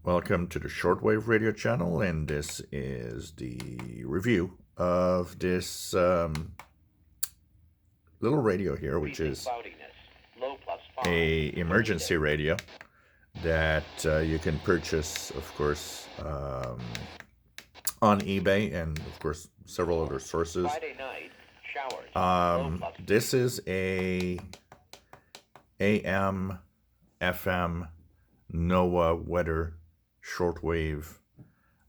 Welcome to the Shortwave radio channel, and this is the review of this little radio here, which is a emergency radio that you can purchase, of course, on eBay and, of course, several other sources. This is a AM, FM, NOAA weather shortwave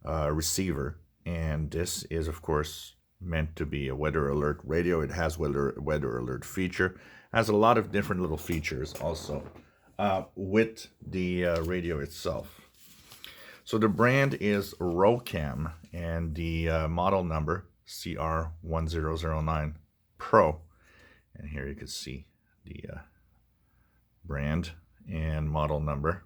receiver, and this is of course meant to be a weather alert radio. It has weather alert feature, has a lot of different little features also with the radio itself. So the brand is Rocam, and the model number CR1009 Pro, and here you can see the brand and model number.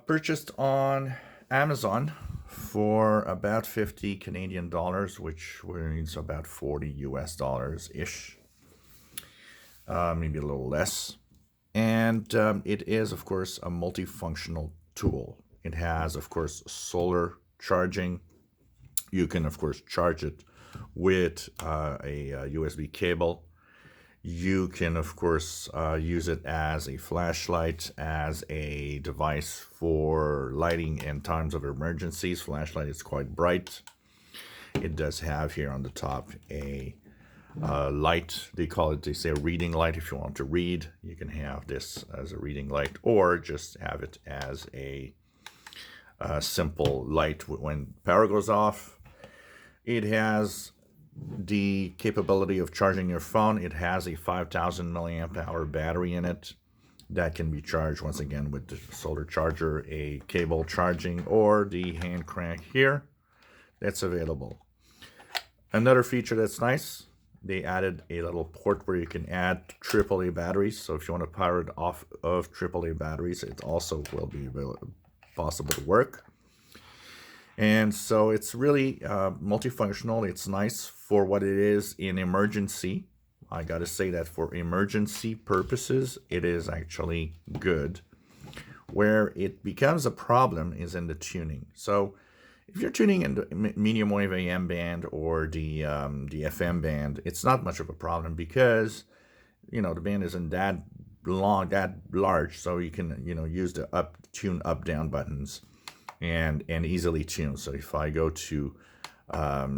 Purchased on Amazon for about 50 Canadian dollars, which means about 40 US dollars ish, maybe a little less. And it is, of course, a multifunctional tool. It has, of course, solar charging. You can, of course, charge it with a USB cable. You can, of course, use it as a flashlight, as a device for lighting in times of emergencies. Flashlight is quite bright. It does have here on the top a light. They call it, they say, a reading light. If you want to read, you can have this as a reading light, or just have it as a simple light when power goes off. It has the capability of charging your phone. It has a 5,000 milliamp hour battery in it that can be charged once again with the solar charger, a cable charging, or the hand crank here that's available. Another feature that's nice, they added a little port where you can add AAA batteries. So if you want to power it off of AAA batteries, it also will be possible to work. And so it's really multifunctional. It's nice for what it is in emergency. I got to say that for emergency purposes, it is actually good. Where it becomes a problem is in the tuning. So if you're tuning in the medium wave AM band or the FM band, it's not much of a problem because, you know, the band isn't that long, that large. So you can, you know, use the tune up down buttons and easily tune. So if I go to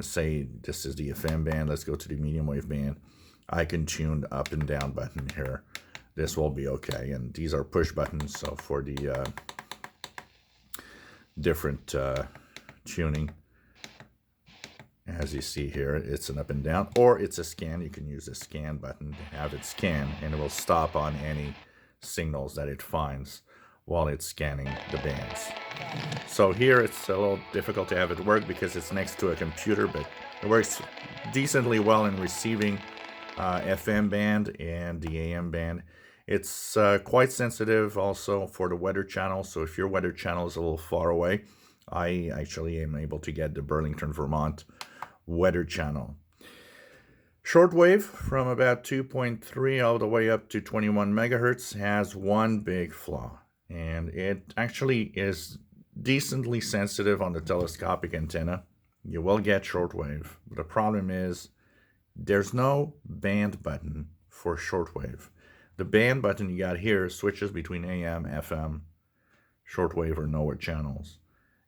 say this is the FM band, let's go to the medium wave band, I can tune the up and down button here. This will be okay, and these are push buttons, so for the different tuning, as you see here, it's an up and down, or it's a scan. You can use the scan button to have it scan, and it will stop on any signals that it finds while it's scanning the bands. So here it's a little difficult to have it work because it's next to a computer, but it works decently well in receiving FM band and the AM band. It's quite sensitive also for the weather channel. So if your weather channel is a little far away, I actually am able to get the Burlington, Vermont weather channel. Shortwave from about 2.3 all the way up to 21 megahertz has one big flaw. And it actually is decently sensitive on the telescopic antenna. You will get shortwave. The problem is there's no band button for shortwave. The band button you got here switches between AM, FM, shortwave, or NOAA channels.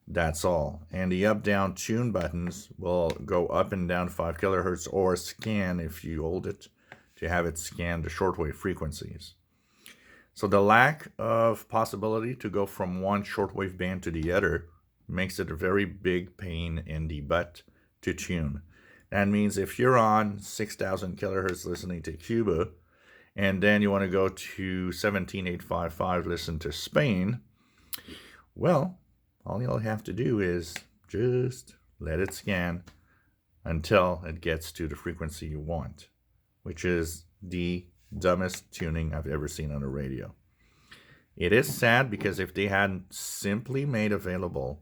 That's all. And the up-down tune buttons will go up and down 5 kilohertz or scan if you hold it to have it scan the shortwave frequencies. So the lack of possibility to go from one shortwave band to the other makes it a very big pain in the butt to tune. That means if you're on 6,000 kilohertz listening to Cuba, and then you want to go to 17,855 listen to Spain, well, all you'll have to do is just let it scan until it gets to the frequency you want, which is the dumbest tuning I've ever seen on a radio. It is sad because if they hadn't simply made available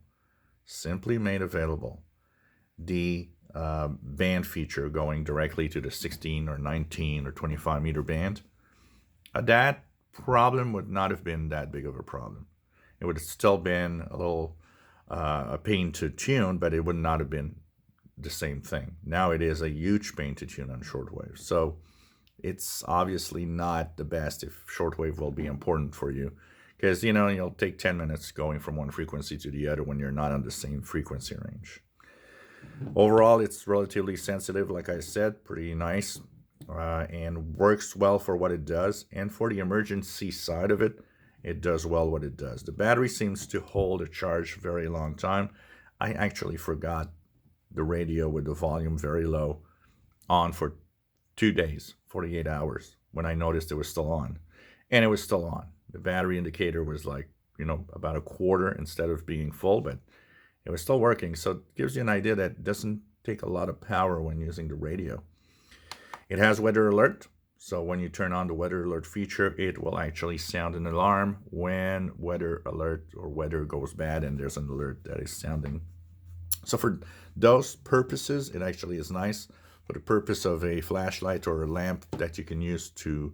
the band feature going directly to the 16 or 19 or 25 meter band, that problem would not have been that big of a problem. It would have still been a little a pain to tune, but it would not have been the same thing. Now it is a huge pain to tune on shortwave. So it's obviously not the best if shortwave will be important for you, because you'll take 10 minutes going from one frequency to the other when you're not on the same frequency range. Overall, it's relatively sensitive, like I said, pretty nice, and works well for what it does. And for the emergency side of it, it does well what it does. The battery seems to hold a charge very long time. I actually forgot the radio with the volume very low on for 2 days, 48 hours, when I noticed it was still on. And it was still on. The battery indicator was like, about a quarter instead of being full, but it was still working. So it gives you an idea that it doesn't take a lot of power when using the radio. It has weather alert. So when you turn on the weather alert feature, it will actually sound an alarm when weather alert or weather goes bad and there's an alert that is sounding. So for those purposes, it actually is nice. For the purpose of a flashlight or a lamp that you can use to,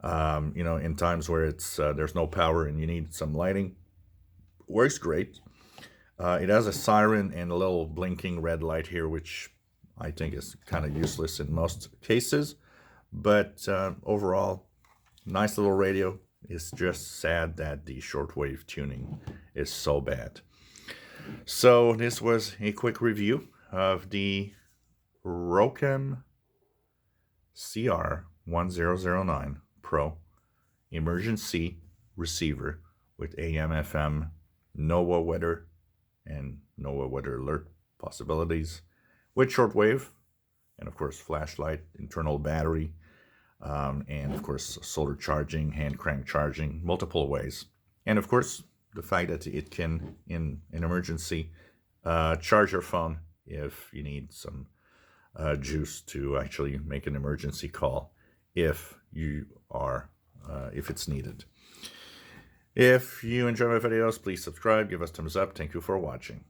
in times where there's no power and you need some lighting, works great. It has a siren and a little blinking red light here, which I think is kind of useless in most cases. But overall, nice little radio. It's just sad that the shortwave tuning is so bad. So this was a quick review of the Rocam CR1009 Pro emergency receiver with AM/FM, NOAA weather, and NOAA weather alert possibilities, with shortwave, and of course flashlight, internal battery, and of course solar charging, hand crank charging, multiple ways. And of course the fact that it can, in an emergency, charge your phone if you need some juice to actually make an emergency call if it's needed. If you enjoy my videos, please subscribe, give us thumbs up. Thank you for watching.